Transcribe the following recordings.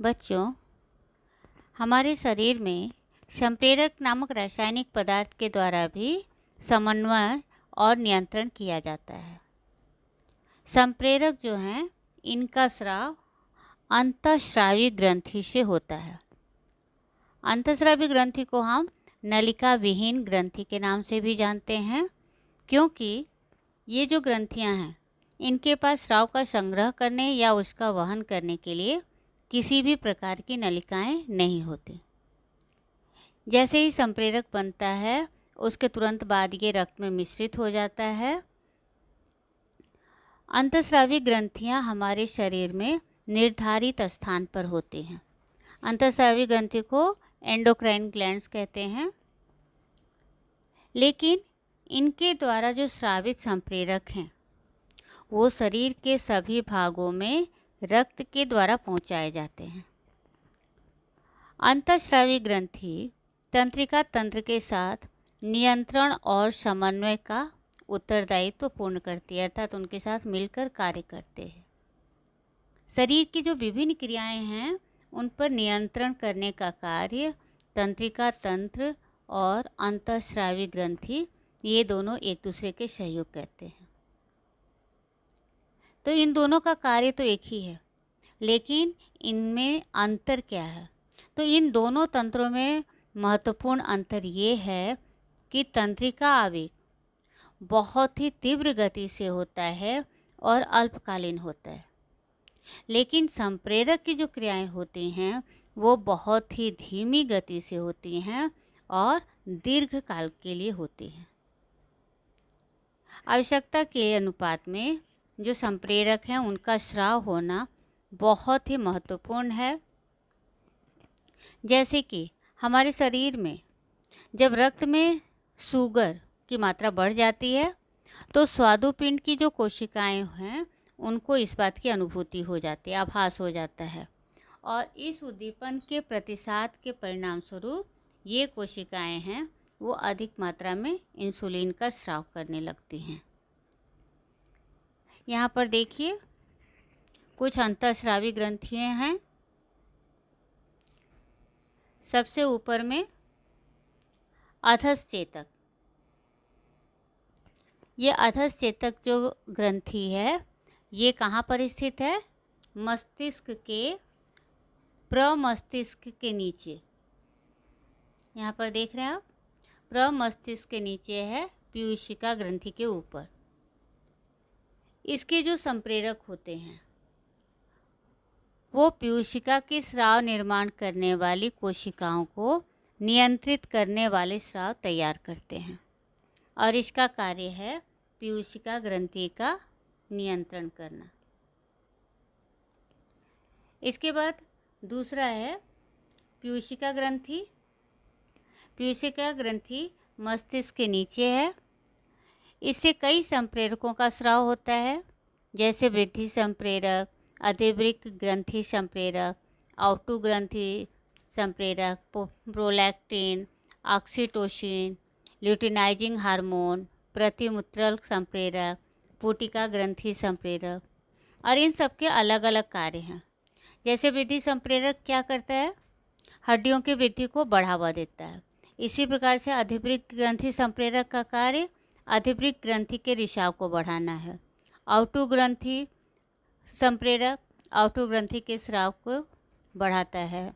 बच्चों, हमारे शरीर में संप्रेरक नामक रासायनिक पदार्थ के द्वारा भी समन्वय और नियंत्रण किया जाता है। संप्रेरक जो हैं, इनका स्राव अंतःस्रावी ग्रंथि से होता है। अंतःस्रावी ग्रंथि को हम नलिका विहीन ग्रंथि के नाम से भी जानते हैं, क्योंकि ये जो ग्रंथियां हैं, इनके पास स्राव का संग्रह करने या उसका वहन करने के लिए किसी भी प्रकार की नलिकाएं नहीं होती। जैसे ही संप्रेरक बनता है, उसके तुरंत बाद ये रक्त में मिश्रित हो जाता है। अंतःस्रावी ग्रंथियां हमारे शरीर में निर्धारित स्थान पर होती हैं। अंतःस्रावी ग्रंथि को एंडोक्राइन ग्लैंड्स कहते हैं। लेकिन इनके द्वारा जो स्रावित संप्रेरक हैं, वो शरीर के सभी भागों में रक्त के द्वारा पहुंचाए जाते हैं। अंतःस्रावी ग्रंथि तंत्रिका तंत्र के साथ नियंत्रण और समन्वय का उत्तरदायित्व पूर्ण करती है, अर्थात उनके साथ मिलकर कार्य करते हैं। शरीर की जो विभिन्न क्रियाएं हैं, उन पर नियंत्रण करने का कार्य तंत्रिका तंत्र और अंतःस्रावी ग्रंथि, ये दोनों एक दूसरे के सहयोग करते हैं। तो इन दोनों का कार्य तो एक ही है, लेकिन इनमें अंतर क्या है? तो इन दोनों तंत्रों में महत्वपूर्ण अंतर ये है कि तंत्रिका आवेग बहुत ही तीव्र गति से होता है और अल्पकालीन होता है, लेकिन संप्रेरक की जो क्रियाएं होती हैं, वो बहुत ही धीमी गति से होती हैं और दीर्घ काल के लिए होती हैं। आवश्यकता के अनुपात में जो संप्रेरक हैं, उनका स्राव होना बहुत ही महत्वपूर्ण है। जैसे कि हमारे शरीर में जब रक्त में शुगर की मात्रा बढ़ जाती है, तो स्वादुपिंड की जो कोशिकाएं हैं, उनको इस बात की अनुभूति हो जाती है, आभास हो जाता है, और इस उद्दीपन के प्रतिसाद के परिणाम स्वरूप ये कोशिकाएं हैं, वो अधिक मात्रा में इंसुलिन का स्राव करने लगती हैं। यहाँ पर देखिए, कुछ अंतःस्रावी ग्रंथियां हैं। सबसे ऊपर में अधश्चेतक, ये अधश्चेतक जो ग्रंथि है, ये कहाँ पर स्थित है? मस्तिष्क के प्रमस्तिष्क के नीचे। यहाँ पर देख रहे हैं आप, प्रमस्तिष्क के नीचे है, पीयूषिका ग्रंथि के ऊपर। इसके जो संप्रेरक होते हैं, वो पीयूषिका के स्राव निर्माण करने वाली कोशिकाओं को नियंत्रित करने वाले स्राव तैयार करते हैं, और इसका कार्य है पीयूषिका ग्रंथि का नियंत्रण करना। इसके बाद दूसरा है पीयूषिका ग्रंथि। पीयूषिका ग्रंथि मस्तिष्क के नीचे है। इससे कई संप्रेरकों का स्राव होता है, जैसे वृद्धि संप्रेरक, अधिवृक्क ग्रंथि संप्रेरक, आउटू ग्रंथि संप्रेरक, प्रोलैक्टिन, ऑक्सीटोसिन, ल्यूटिनाइजिंग हार्मोन, प्रतिमूत्रल संप्रेरक, पुटिका ग्रंथि संप्रेरक, और इन सब के अलग अलग कार्य हैं। जैसे वृद्धि संप्रेरक क्या करता है? हड्डियों की वृद्धि को बढ़ावा देता है। इसी प्रकार से अधिवृक्क ग्रंथि संप्रेरक का कार्य अधिवृक्क ग्रंथि के रिसाव को बढ़ाना है। आउटू ग्रंथि संप्रेरक आउटू ग्रंथि के स्राव को बढ़ाता है।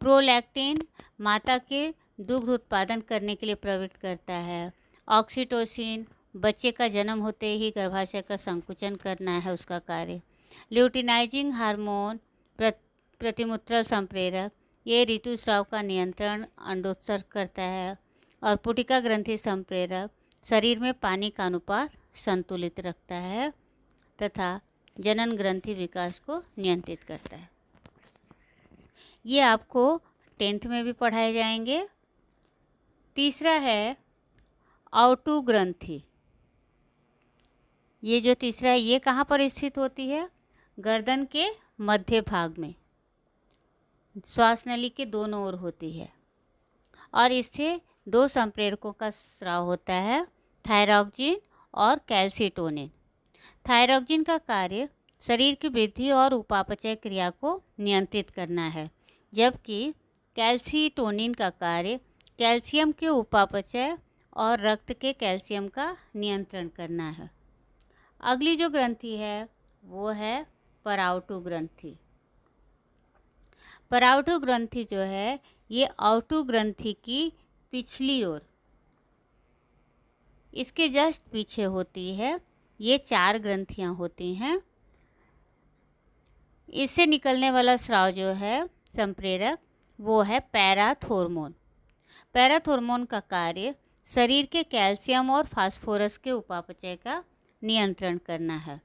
प्रोलैक्टिन माता के दुग्ध उत्पादन करने के लिए प्रवृत्त करता है। ऑक्सीटोसिन बच्चे का जन्म होते ही गर्भाशय का संकुचन करना है, उसका कार्य। ल्यूटिनाइजिंग हार्मोन प्रतिमूत्रल संप्रेरक, ये ऋतुस्राव का नियंत्रण अंडोत्सर्ग करता है। और पुटिका ग्रंथि संप्रेरक शरीर में पानी का अनुपात संतुलित रखता है तथा जनन ग्रंथि विकास को नियंत्रित करता है। ये आपको 10th में भी पढ़ाए जाएंगे। तीसरा है आउटू ग्रंथि। ये जो तीसरा है, ये कहाँ पर स्थित होती है? गर्दन के मध्य भाग में, श्वास नली के दोनों ओर होती है, और इससे दो संप्रेरकों का स्राव होता है, थायरॉक्सिन और कैल्सिटोनिन। थायरॉक्सिन का कार्य शरीर की वृद्धि और उपापचय क्रिया को नियंत्रित करना है, जबकि कैल्सीटोनिन का कार्य कैल्शियम के उपापचय और रक्त के कैल्शियम का नियंत्रण करना है। अगली जो ग्रंथि है वो है पराउटू ग्रंथि। पराउटू ग्रंथि जो है ये आउटू ग्रंथि की पिछली ओर, इसके जस्ट पीछे होती है। ये 4 ग्रंथियां होती हैं। इससे निकलने वाला स्राव जो है संप्रेरक वो है पैराथोर्मोन। पैराथोर्मोन का कार्य शरीर के कैल्शियम और फास्फोरस के उपापचय का नियंत्रण करना है।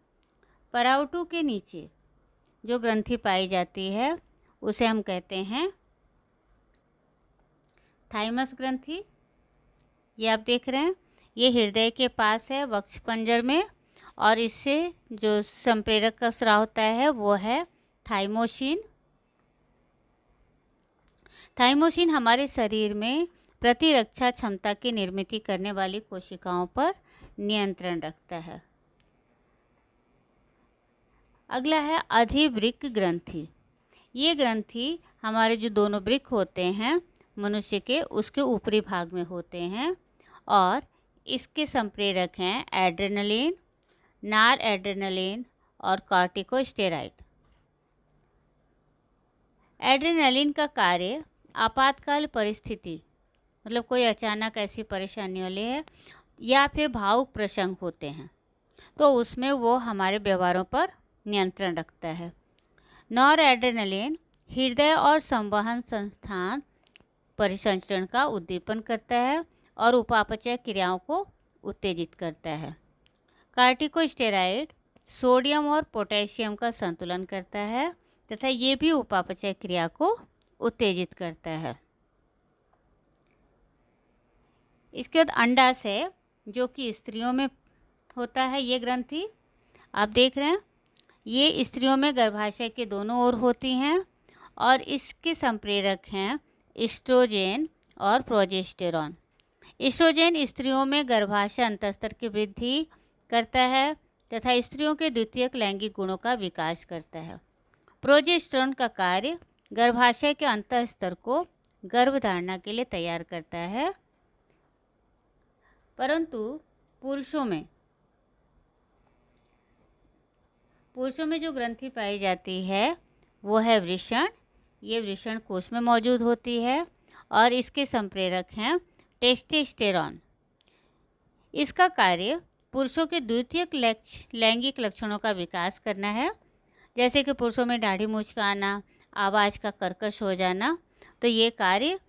पराउटू के नीचे जो ग्रंथि पाई जाती है उसे हम कहते हैं थाइमस ग्रंथि। ये आप देख रहे हैं, ये हृदय के पास है, वक्षपंजर में, और इससे जो संप्रेरक का स्राव होता है वो है थाइमोसिन। थाइमोसिन हमारे शरीर में प्रतिरक्षा क्षमता की निर्मित करने वाली कोशिकाओं पर नियंत्रण रखता है। अगला है अधिवृक्क ग्रंथि। ये ग्रंथि हमारे जो दोनों वृक्क होते हैं मनुष्य के, उसके ऊपरी भाग में होते हैं, और इसके संप्रेरक हैं एड्रेनलिन, नार एड्रेनलिन और कॉर्टिकोस्टेरॉइड। एड्रेनलिन का कार्य आपातकाल परिस्थिति, मतलब कोई अचानक ऐसी परेशानी वाले है या फिर भावुक प्रसंग होते हैं तो उसमें वो हमारे व्यवहारों पर नियंत्रण रखता है। नॉर एड्रेनलिन हृदय और संवहन संस्थान परिसंचरण का उद्दीपन करता है और उपापचय क्रियाओं को उत्तेजित करता है। कॉर्टिकोस्टेरॉइड सोडियम और पोटेशियम का संतुलन करता है तथा ये भी उपापचय क्रिया को उत्तेजित करता है। इसके बाद अंडाशय जो कि स्त्रियों में होता है, ये ग्रंथि आप देख रहे हैं, ये स्त्रियों में गर्भाशय के दोनों ओर होती हैं और इसके संप्रेरक हैं एस्ट्रोजेन और प्रोजेस्टेरॉन। एस्ट्रोजेन स्त्रियों में गर्भाशय अंतस्तर की वृद्धि करता है तथा स्त्रियों के द्वितीयक लैंगिक गुणों का विकास करता है। प्रोजेस्टेरॉन का कार्य गर्भाशय के अंतस्तर को गर्भधारणा के लिए तैयार करता है, परंतु पुरुषों में जो ग्रंथि पाई जाती है वो है वृषण। ये वृषण कोश में मौजूद होती है और इसके संप्रेरक हैं टेस्टोस्टेरॉन। इसका कार्य पुरुषों के द्वितीयक लैंगिक लक्षणों का विकास करना है, जैसे कि पुरुषों में दाढ़ी मूंछ का आना, आवाज़ का कर्कश हो जाना, तो ये कार्य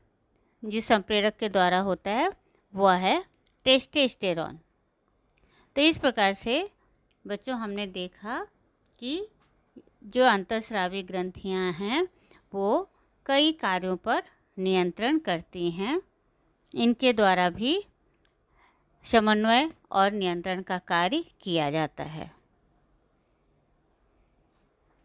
जिस संप्रेरक के द्वारा होता है वह है टेस्टोस्टेरॉन। तो इस प्रकार से बच्चों हमने देखा कि जो अंतःस्रावी ग्रंथियां हैं वो कई कार्यों पर नियंत्रण करती हैं। इनके द्वारा भी समन्वय और नियंत्रण का कार्य किया जाता है।